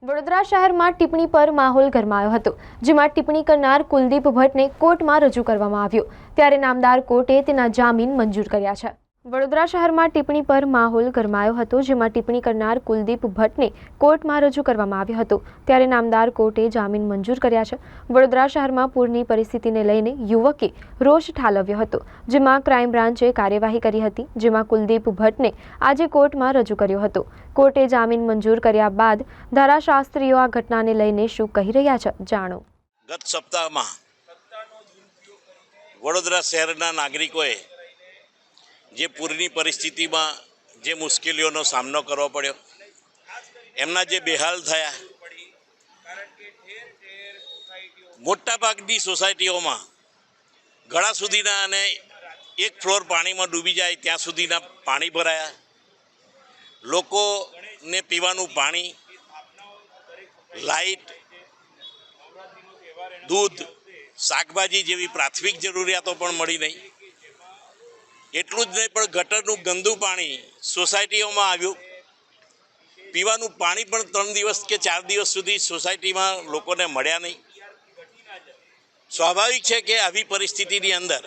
વડોદરા શહેરમાં ટિપ્પણી પર માહોલ ગરમાયો હતો, જેમાં ટિપ્પણી કરનાર કુલદીપ ભટ્ટને કોર્ટમાં રજૂ કરવામાં આવ્યો, ત્યારે નામદાર કોર્ટે તેના જામીન મંજૂર કર્યા છે। વડોદરા શહેરમાં ટિપ્પણી પર માહોલ ગરમાયો હતો, જેમાં ટિપ્પણી કરનાર કુલદીપ ભટ્ટને કોર્ટમાં રજૂ કરવામાં આવ્યો હતો, ત્યારે નામદાર કોર્ટે જામીન મંજૂર કર્યા છે। વડોદરા શહેરમાં પૂરની પરિસ્થિતિને લઈને યુવકે રોષ ઠાલવ્યો હતો, જેમાં ક્રાઇમ બ્રાન્ચે કાર્યવાહી કરી હતી, જેમાં કુલદીપ ભટ્ટને આજે કોર્ટમાં રજૂ કર્યો હતો। કોર્ટે જામીન મંજૂર કર્યા બાદ ધારાશાસ્ત્રીઓ આ ઘટનાને લઈને શું કહી રહ્યા છે, જાણો। ગત સપ્તાહમાં વડોદરા શહેરના નાગરિકોએ જે પૂરની પરિસ્થિતિમાં જે મુશ્કેલીઓનો સામનો કરવો પડ્યો, એમના જે બેહાલ થયા, મોટાભાગની સોસાયટીઓમાં ગળા સુધીના અને એક ફ્લોર પાણીમાં ડૂબી જાય ત્યાં સુધીના પાણી ભરાયા, લોકોને પીવાનું પાણી, લાઇટ, દૂધ, શાકભાજી જેવી પ્રાથમિક જરૂરિયાતો પણ મળી નહીં। એટલું જ નહીં, પણ ગટરનું ગંદુ પાણી સોસાયટીઓમાં આવ્યું, પીવાનું પાણી પણ 3 દિવસ કે 4 દિવસ સુધી સોસાયટીમાં લોકોને મળ્યા નહીં। સ્વાભાવિક છે કે આવી પરિસ્થિતિની અંદર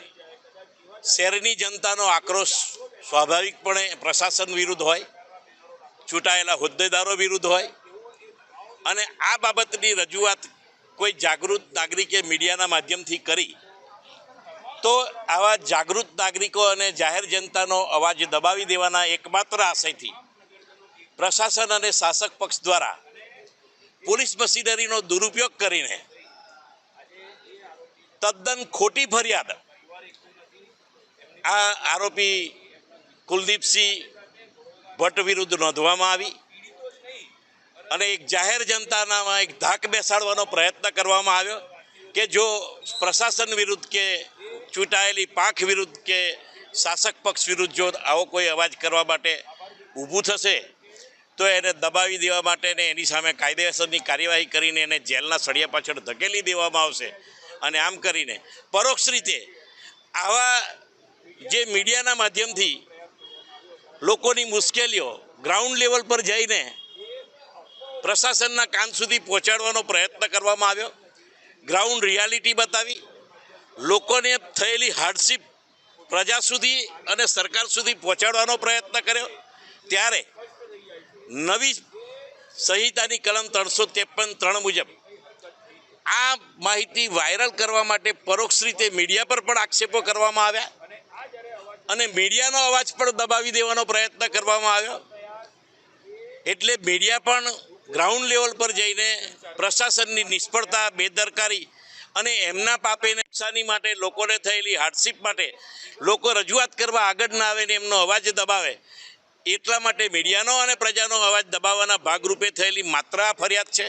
શહેરની જનતાનો આક્રોશ સ્વાભાવિકપણે પ્રશાસન વિરુદ્ધ હોય, ચૂંટાયેલા હોદ્દેદારો વિરુદ્ધ હોય, અને આ બાબતની રજૂઆત કોઈ જાગૃત નાગરિકે મીડિયાના માધ્યમથી કરી તો આવા જાગૃત નાગરિકો અને જાહેર જનતાનો અવાજ દબાવી દેવાના એકમાત્ર આશયથી પ્રશાસન અને શાસક પક્ષ દ્વારા પોલીસ મશીનરીનો દુરુપયોગ કરીને તદ્દન ખોટી ફરિયાદ આ આરોપી કુલદીપસિંહ ભટ્ટ વિરુદ્ધ નોંધવામાં આવી અને એક જાહેર જનતાનામાં એક ધાક બેસાડવાનો પ્રયત્ન કરવામાં આવ્યો કે જો પ્રશાસન વિરુદ્ધ કે ચૂંટાયેલી પાંખ વિરુદ્ધ કે શાસક પક્ષ વિરુદ્ધ જો આવો કોઈ અવાજ કરવા માટે ઊભું થશે તો એને દબાવી દેવા માટે ને એની સામે કાયદેસરની કાર્યવાહી કરીને એને જેલના સળિયા પાછળ ધકેલી દેવામાં આવશે। અને આમ કરીને પરોક્ષ રીતે આવા જે મીડિયાના માધ્યમથી લોકોની મુશ્કેલીઓ ગ્રાઉન્ડ લેવલ પર જઈને પ્રશાસનના કાન સુધી પહોંચાડવાનો પ્રયત્ન કરવામાં આવ્યો, ગ્રાઉન્ડ રિયાલિટી બતાવી, લોકોને થયેલી હાર્ડશિપ પ્રજા સુધી અને સરકાર સુધી પહોંચાડવાનો પ્રયત્ન કર્યો, ત્યારે નવી સંહિતાની કલમ 353(3) મુજબ આ માહિતી વાયરલ કરવા માટે પરોક્ષ રીતે મીડિયા પર પણ આક્ષેપો કરવામાં આવ્યા અને મીડિયાનો અવાજ પણ દબાવી દેવાનો પ્રયત્ન કરવામાં આવ્યો। એટલે મીડિયા પણ ગ્રાઉન્ડ લેવલ પર જઈને પ્રશાસનની નિષ્ફળતા, બેદરકારી અને એમના પાપે નુકસાની માટે, લોકોને થયેલી હાર્ડશિપ માટે લોકો રજૂઆત કરવા આગળ ના આવે ને એમનો અવાજ દબાવે, એટલા માટે મીડિયાનો અને પ્રજાનો અવાજ દબાવવાના ભાગરૂપે થયેલી માત્ર આ ફરિયાદ છે।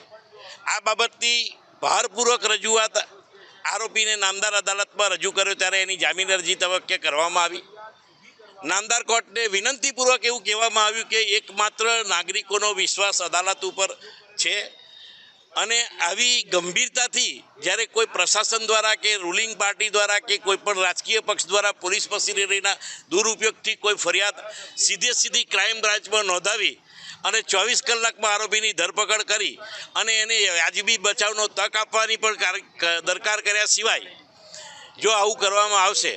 આ બાબતની ભારપૂર્વક રજૂઆત આરોપીને નામદાર અદાલતમાં રજૂ કર્યો ત્યારે એની જામીન અરજી તબક્કે કરવામાં આવી। નામદાર કોર્ટને વિનંતીપૂર્વક એવું કહેવામાં આવ્યું કે એકમાત્ર નાગરિકોનો વિશ્વાસ અદાલત ઉપર છે અને આવી ગંભીરતાથી જ્યારે કોઈ પ્રશાસન દ્વારા કે રૂલિંગ પાર્ટી દ્વારા કે કોઈ પણ રાજકીય પક્ષ દ્વારા પોલીસ મશીનરીના દુરુપયોગથી કોઈ ફરિયાદ સીધી ક્રાઇમ બ્રાન્ચમાં નોંધાવી અને 24 કલાકમાં આરોપીની ધરપકડ કરી અને એને વાજબી બચાવનો તક આપવાની પણ દરકાર કર્યા સિવાય જો આવું કરવામાં આવશે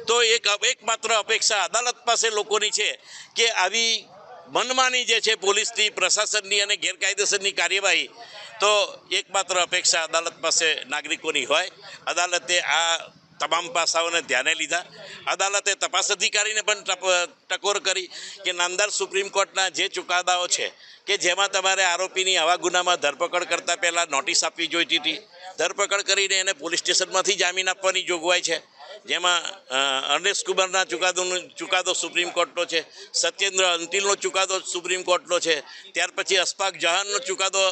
તો એકમાત્ર અપેક્ષા અદાલત પાસે લોકોની છે કે આવી મનમાની જે છે પોલીસની, પ્રશાસનની અને ગેરકાયદેસરની કાર્યવાહી, તો એકમાત્ર અપેક્ષા અદાલત પાસે નાગરિકોની હોય। અદાલતે આ તમામ પાસાઓને ધ્યાને લીધા। અદાલતે તપાસ અધિકારીને પણ ટકોર કરી કે નામદાર સુપ્રીમ કોર્ટના જે ચુકાદાઓ છે કે જેમાં તમારે આરોપીની આવા ગુનામાં ધરપકડ કરતાં પહેલાં નોટિસ આપવી જોઈતી હતી, ધરપકડ કરીને એને પોલીસ સ્ટેશનમાંથી જામીન આપવાની જોગવાઈ છે, જેમાં અર્નેસ્ટ કુમારના ચુકાદો સુપ્રીમ કોર્ટનો છે, સત્યેન્દ્ર અંતિલનો ચુકાદો સુપ્રીમ કોર્ટનો છે, ત્યાર પછી અશફાક જહાનનો ચુકાદો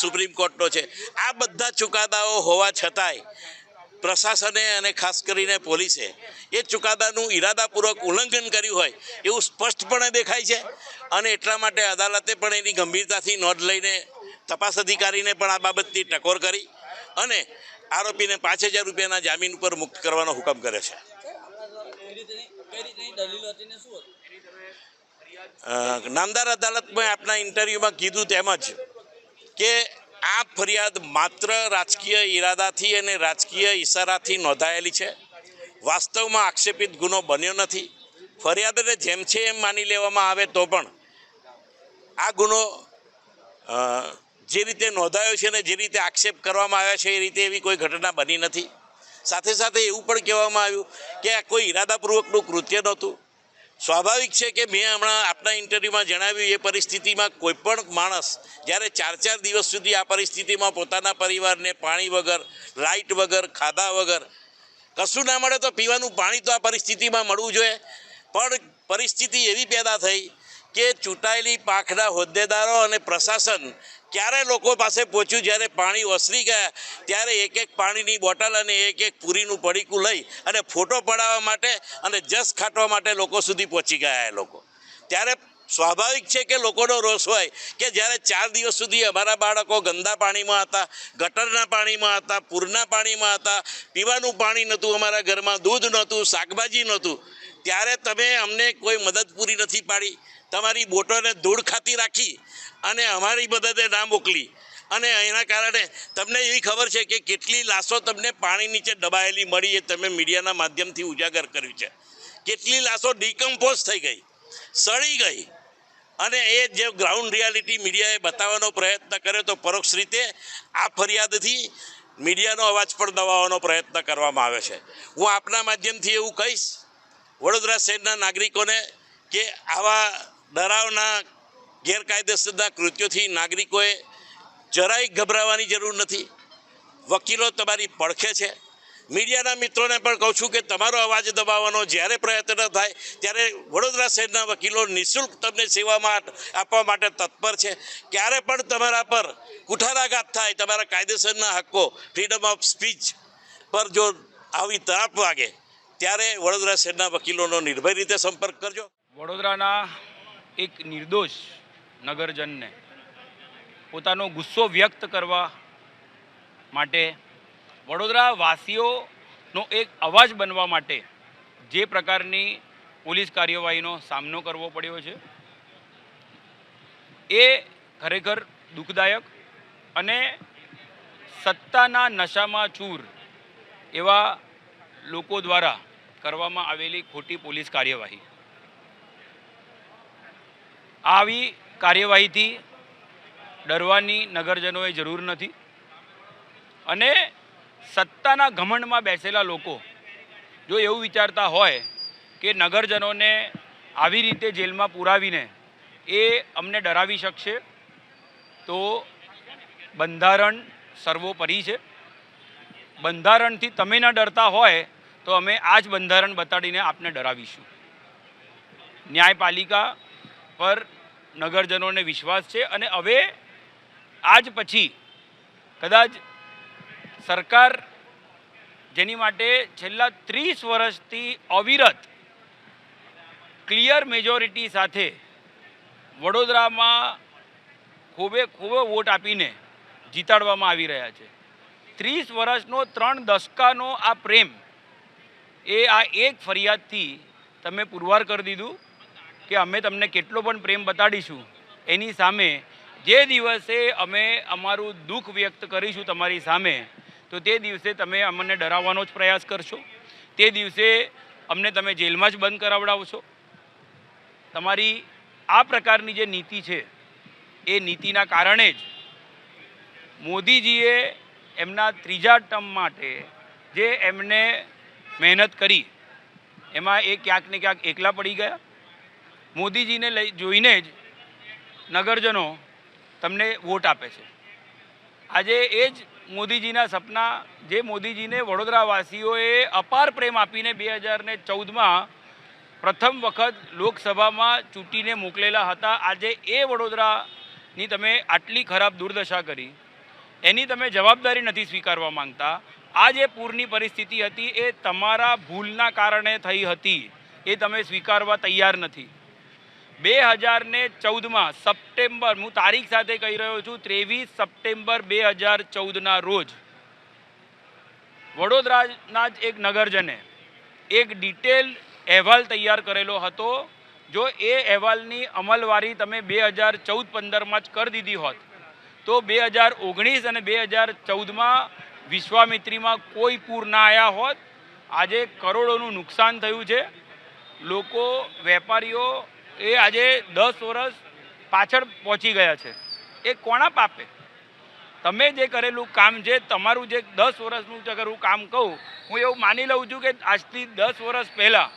સુપ્રીમ કોર્ટનો છે। આ બધા ચુકાદાઓ હોવા છતાંય પ્રશાસને અને ખાસ કરીને પોલીસે એ ચુકાદાનું ઇરાદાપૂર્વક ઉલ્લંઘન કર્યું હોય એવું સ્પષ્ટપણે દેખાય છે અને એટલા માટે અદાલતે પણ એની ગંભીરતાથી નોંધ લઈને તપાસ અધિકારીને પણ આ બાબતની ટકોર કરી અને આરોપીને 5000 રૂપિયાના જામીન ઉપર મુક્ત કરવાનો હુકમ કરે છે। નામદાર અદાલતમાં આપના ઇન્ટરવ્યુમાં કીધું તેમજ કે આ ફરિયાદ માત્ર રાજકીય ઈરાદાથી અને રાજકીય ઈશારાથી નોંધાયેલી છે. વાસ્તવમાં આક્ષેપિત ગુનો બન્યો નથી. ફરિયાદને જેમ છે એમ માની લેવામાં આવે તો પણ આ ગુનો જે રીતે નોંધાયો છે અને જે રીતે આક્ષેપ કરવામાં આવ્યા છે એ રીતે એવી કોઈ ઘટના બની નથી. સાથે સાથે એવું પણ કહેવામાં આવ્યું કે આ કોઈ ઈરાદાપૂર્વકનું કૃત્ય નહોતું. સ્વાભાવિક છે કે મેં હમણાં આપના ઇન્ટરવ્યૂમાં જણાવ્યું એ પરિસ્થિતિમાં કોઈ પણ માણસ જ્યારે 4 દિવસ સુધી આ પરિસ્થિતિમાં પોતાના પરિવારને પાણી વગર, લાઇટ વગર, ખાધા વગર કશું ના મળે તો પીવાનું પાણી તો આ પરિસ્થિતિમાં મળવું જોઈએ. પણ પરિસ્થિતિ એવી પેદા થઈ કે ચૂંટાયેલી પાંખના હોદ્દેદારો અને પ્રશાસન ક્યારે લોકો પાસે પહોંચ્યું, જ્યારે પાણી ઓસરી ગયા ત્યારે એક પાણીની બોટલ અને એક પૂરીનું પડીકું લઈ અને ફોટો પડાવવા માટે અને જસ ખાટવા માટે લોકો સુધી પહોંચી ગયા એ લોકો. ત્યારે સ્વાભાવિક છે કે લોકોનો રોષ હોય કે જ્યારે 4 દિવસ સુધી અમારા બાળકો ગંદા પાણીમાં હતા, ગટરના પાણીમાં હતા, પૂરના પાણીમાં હતા, પીવાનું પાણી નહોતું, અમારા ઘરમાં દૂધ નહોતું, શાકભાજી નહોતું, ત્યારે તમે અમને કોઈ મદદ પૂરી નથી પાડી. તમારી બોટોને ધૂળ ખાતી રાખી અને અમારી મદદે ના મોકલી. અને એના કારણે તમને એવી ખબર છે કે કેટલી લાશો તમને પાણી નીચે દબાયેલી મળી એ તમે મીડિયાના માધ્યમથી ઉજાગર કર્યું છે. કેટલી લાશો ડિકમ્પોઝ થઈ ગઈ, સડી ગઈ. અને એ જે ગ્રાઉન્ડ રિયાલિટી મીડિયાએ બતાવવાનો પ્રયત્ન કર્યો તો પરોક્ષ રીતે આ ફરિયાદથી મીડિયાનો અવાજ પણ દબાવવાનો પ્રયત્ન કરવામાં આવે છે. હું આપના માધ્યમથી એવું કહીશ વડોદરા શહેરના નાગરિકોને કે આવા ડરાવના ગેરકાયદેસરના કૃત્યોથી નાગરિકોએ જરાય ગભરાવાની જરૂર નથી. વકીલો તમારી પડખે છે. મીડિયાના મિત્રોને પણ કહું છું કે તમારો અવાજ દબાવવાનો જ્યારે પ્રયત્ન થાય ત્યારે વડોદરા શહેરના વકીલો નિઃશુલ્ક તમને સેવામાં આપવા માટે તત્પર છે. ક્યારે પણ તમારા પર કુઠારાઘાત થાય, તમારા કાયદેસરના હક્કો, ફ્રીડમ ઓફ સ્પીચ પર જો આવી તરાપ વાગે ત્યારે વડોદરા શહેરના વકીલોનો નિર્ભય રીતે સંપર્ક કરજો. વડોદરાના એક નિર્દોષ નગરજનને પોતાનો ગુસ્સો વ્યક્ત કરવા માટે, વડોદરા વાસીઓનો એક અવાજ બનવા માટે જે પ્રકારની પોલીસ કાર્યવાહીનો સામનો કરવો પડ્યો છે એ ખરેખર દુઃખદાયક અને સત્તાના નશામાં ચૂર એવા લોકો દ્વારા કરવામાં આવેલી ખોટી પોલીસ કાર્યવાહી. આવી કાર્યવાહીથી ડરવાની નગરજનોએ જરૂર નથી. અને સત્તાના ઘમંડમાં બેસેલા લોકો જો એવું વિચારતા હોય કે નગરજનોને આવી રીતે જેલમાં પુરાવીને એ અમને ડરાવી શકશે તો બંધારણ સર્વોપરી છે. બંધારણથી તમે ન ડરતા હોય તો અમે આ જ બંધારણ બતાડીને આપને ડરાવીશું. ન્યાયપાલિકા પર નગરજનોને વિશ્વાસ છે અને હવે આજ પછી કદાચ સરકાર જેની માટે છેલ્લા 30 વર્ષથી અવિરત ક્લિયર મેજોરિટી સાથે વડોદરામાં ખૂબે વોટ આપીને જીતાડવામાં આવી રહ્યા છે. 30 વર્ષનો 3 દશકાનો આ પ્રેમ એ આ એક ફરિયાદથી તમે પુરવાર કરી દીધું કે અમે તમને કેટલો પણ પ્રેમ બતાડીશું, એની સામે જે દિવસે અમે અમારું દુઃખ વ્યક્ત કરીશું તમારી સામે તો તે દિવસે તમે અમને ડરાવવાનો જ પ્રયાસ કરશો. તે દિવસે અમને તમે જેલમાં જ બંધ કરાવડાવશો. તમારી આ પ્રકારની જે નીતિ છે એ નીતિના કારણે જ મોદીજીએ એમના 3જા ટર્મ માટે જે એમને મહેનત કરી એમાં એ ક્યાંક ને ક્યાંક એકલા પડી ગયા. મોદીજીને જોઈને જ નગરજનો તમને વોટ આપે છે. આજે એ જ મોદીજીના સપના, જે મોદીજીને વડોદરાવાસીઓએ અપાર પ્રેમ આપીને 2014માં પ્રથમ વખત લોકસભામાં ચૂંટીને મોકલેલા હતા, આજે એ વડોદરાની તમે આટલી ખરાબ દુર્દશા કરી, એની તમે જવાબદારી નથી સ્વીકારવા માંગતા. આ જે પૂરની પરિસ્થિતિ હતી એ તમારા ભૂલના કારણે થઈ હતી, એ તમે સ્વીકારવા તૈયાર નથી. 2014માં સપ્ટેમ્બર, હું તારીખ સાથે કહી રહ્યો છું, 23 સપ્ટેમ્બર 2014ના રોજ વડોદરાના જ એક નગરજને એક ડિટેલ અહેવાલ તૈયાર કરેલો હતો. જો એ અહેવાલની અમલવારી તમે 2014-15માં જ કરી દીધી હોત તો 2019 અને 2014માં વિશ્વામિત્રીમાં કોઈ પૂર ના આવ્યા હોત. આજે કરોડોનું નુકસાન થયું છે. લોકો, વેપારીઓ એ આજે 10 વર્ષ પાછળ પહોંચી ગયા છે. એ કોના પાપે? તમે જે કરેલું કામ છે, તમારું જે 10 વર્ષનું કરેલું કામ કહું, હું એવું માની લઉં છું કે આજથી 10 વર્ષ પહેલાં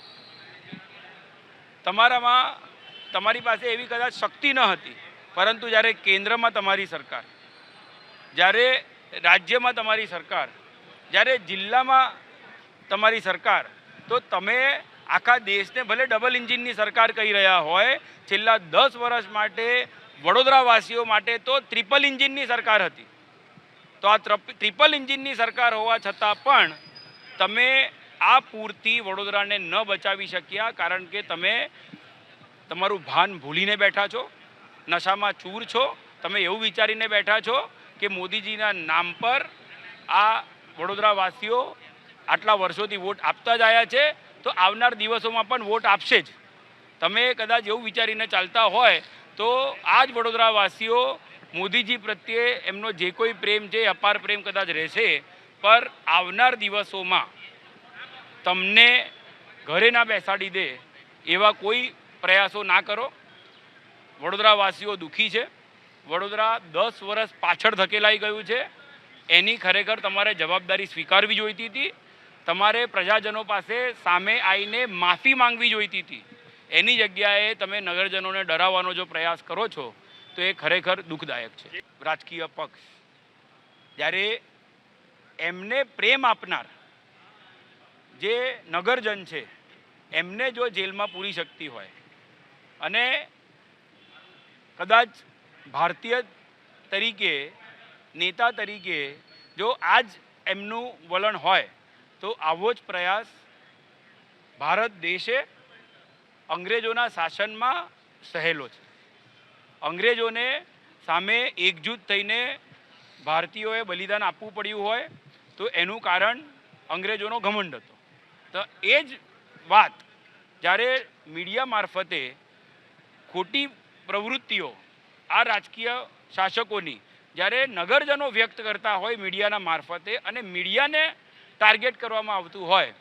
તમારી પાસે એવી કદાચ શક્તિ ન હતી, પરંતુ જ્યારે કેન્દ્રમાં તમારી સરકાર, જ્યારે રાજ્યમાં તમારી સરકાર, જ્યારે જિલ્લામાં તમારી સરકાર, તો તમે આખા દેશને ભલે ડબલ એન્જિનની સરકાર કહી રહ્યા હોય, છેલ્લા 10 વર્ષ માટે વડોદરાવાસીઓ માટે તો ટ્રિપલ એન્જિનની સરકાર હતી. તો આ ટ્રિપલ એન્જિનની સરકાર હોવા છતાં પણ તમે આ પૂરથી વડોદરાને ન બચાવી શક્યા, કારણ કે તમે તમારું ભાન ભૂલીને બેઠા છો, નશામાં ચૂર છો. તમે એવું વિચારીને બેઠા છો કે મોદીજીના નામ પર આ વડોદરાવાસીઓ આટલા વર્ષોથી વોટ આપતા જ આવ્યા છે, તો આવનાર દિવસોમાં પણ વોટ આપશે જ. તમે કદાચ એવું વિચારીને ચાલતા હોય તો આ જ વડોદરાવાસીઓ મોદીજી પ્રત્યે એમનો જે કોઈ પ્રેમ છે, અપાર પ્રેમ કદાચ રહેશે, પર આવનાર દિવસોમાં તમને ઘરે ના બેસાડી દે એવા કોઈ પ્રયાસો ના કરો. વડોદરાવાસીઓ દુઃખી છે. વડોદરા 10 વર્ષ પાછળ ધકેલાઈ ગયું છે. એની ખરેખર તમારે જવાબદારી સ્વીકારવી જોઈતી હતી. તમારે પ્રજાજનો પાસે સામે આવીને માફી માંગવી જોઈતી હતી. એની જગ્યાએ તમે નગરજનોને ડરાવવાનો જો પ્રયાસ કરો છો તો એ ખરેખર દુઃખદાયક છે. રાજકીય પક્ષ જ્યારે એમને પ્રેમ આપનાર જે નગરજન છે એમને જો જેલમાં પૂરી શકતી હોય અને કદાચ ભારતીય તરીકે, નેતા તરીકે જો આ જ એમનું વલણ હોય, તો આવો જ પ્રયાસ ભારત દેશે અંગ્રેજોના શાસનમાં સહેલો છે. અંગ્રેજોને સામે એકજૂટ થઈને ભારતીયોએ બલિદાન આપવું પડ્યું હોય તો એનું કારણ અંગ્રેજોનો ઘમંડ હતો. તો એ જ વાત જ્યારે મીડિયા મારફતે ખોટી પ્રવૃત્તિઓ આ રાજકીય શાસકોની જ્યારે નગરજનો વ્યક્ત કરતા હોય મીડિયાના મારફતે અને મીડિયાને ટાર્ગેટ કરવામાં આવતું હોય,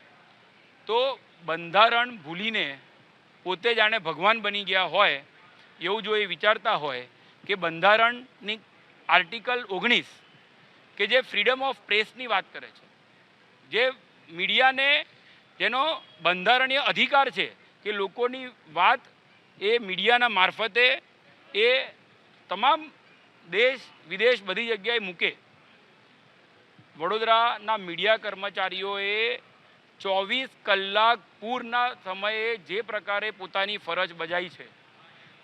તો બંધારણ ભૂલીને પોતે જાણે ભગવાન બની ગયા હોય એવું જો એ વિચારતા હોય કે બંધારણની આર્ટિકલ 19 કે જે ફ્રીડમ ઓફ પ્રેસની વાત કરે છે, જે મીડિયાને જેનો બંધારણીય અધિકાર છે કે લોકોની વાત એ મીડિયાના મારફતે એ તમામ દેશ વિદેશ બધી જગ્યાએ મૂકે. વડોદરાના મીડિયા કર્મચારીઓએ 24 કલાક પૂરના સમયે જે પ્રકારે પોતાની ફરજ બજાવી છે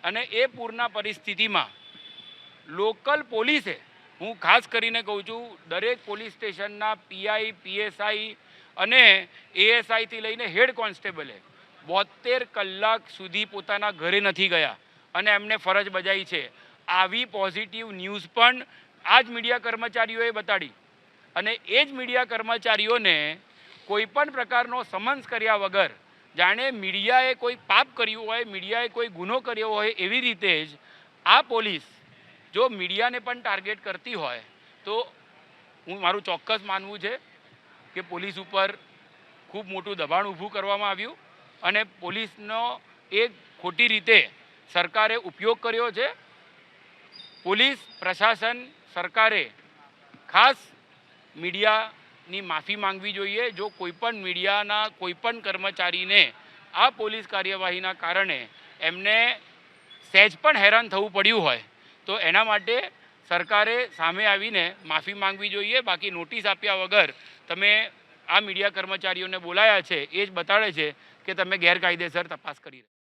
અને એ પૂરના પરિસ્થિતિમાં લોકલ પોલીસે, હું ખાસ કરીને કહું છું, દરેક પોલીસ સ્ટેશનના પીઆઈ, પીએસઆઈ અને એએસઆઈથી લઈને હેડ કોન્સ્ટેબલે 72 કલાક સુધી પોતાના ઘરે નથી ગયા અને એમને ફરજ બજાવી છે. આવી પોઝિટિવ ન્યૂઝ પણ આ જ મીડિયા કર્મચારીઓએ બતાડી અને એ જ મીડિયા કર્મચારીઓને કોઈ પણ પ્રકારનો સમન્સ કર્યા વગર, જાણે મીડિયાએ કોઈ પાપ કર્યું હોય, મીડિયાએ કોઈ ગુનો કર્યો હોય, એવી રીતે જ આ પોલીસ જો મીડિયાને પણ ટાર્ગેટ કરતી હોય તો મારું ચોક્કસ માનવું છે કે પોલીસ ઉપર ખૂબ મોટું દબાણ ઊભું કરવામાં આવ્યું અને પોલીસનો એક ખોટી રીતે સરકારે ઉપયોગ કર્યો છે. પોલીસ પ્રશાસન, સરકારે ખાસ મીડિયાની માફી માંગવી જોઈએ. જો કોઈપણ મીડિયાના કોઈપણ કર્મચારીને આ પોલીસ કાર્યવાહીના કારણે એમને સહેજ પણ હેરાન થવું પડ્યું હોય તો એના માટે સરકારે સામે આવીને માફી માંગવી જોઈએ. બાકી નોટિસ આપ્યા વગર તમે આ મીડિયા કર્મચારીઓને બોલાયા છે એ જ બતાડે છે કે તમે ગેરકાયદેસર તપાસ કરી રહ્યા છો.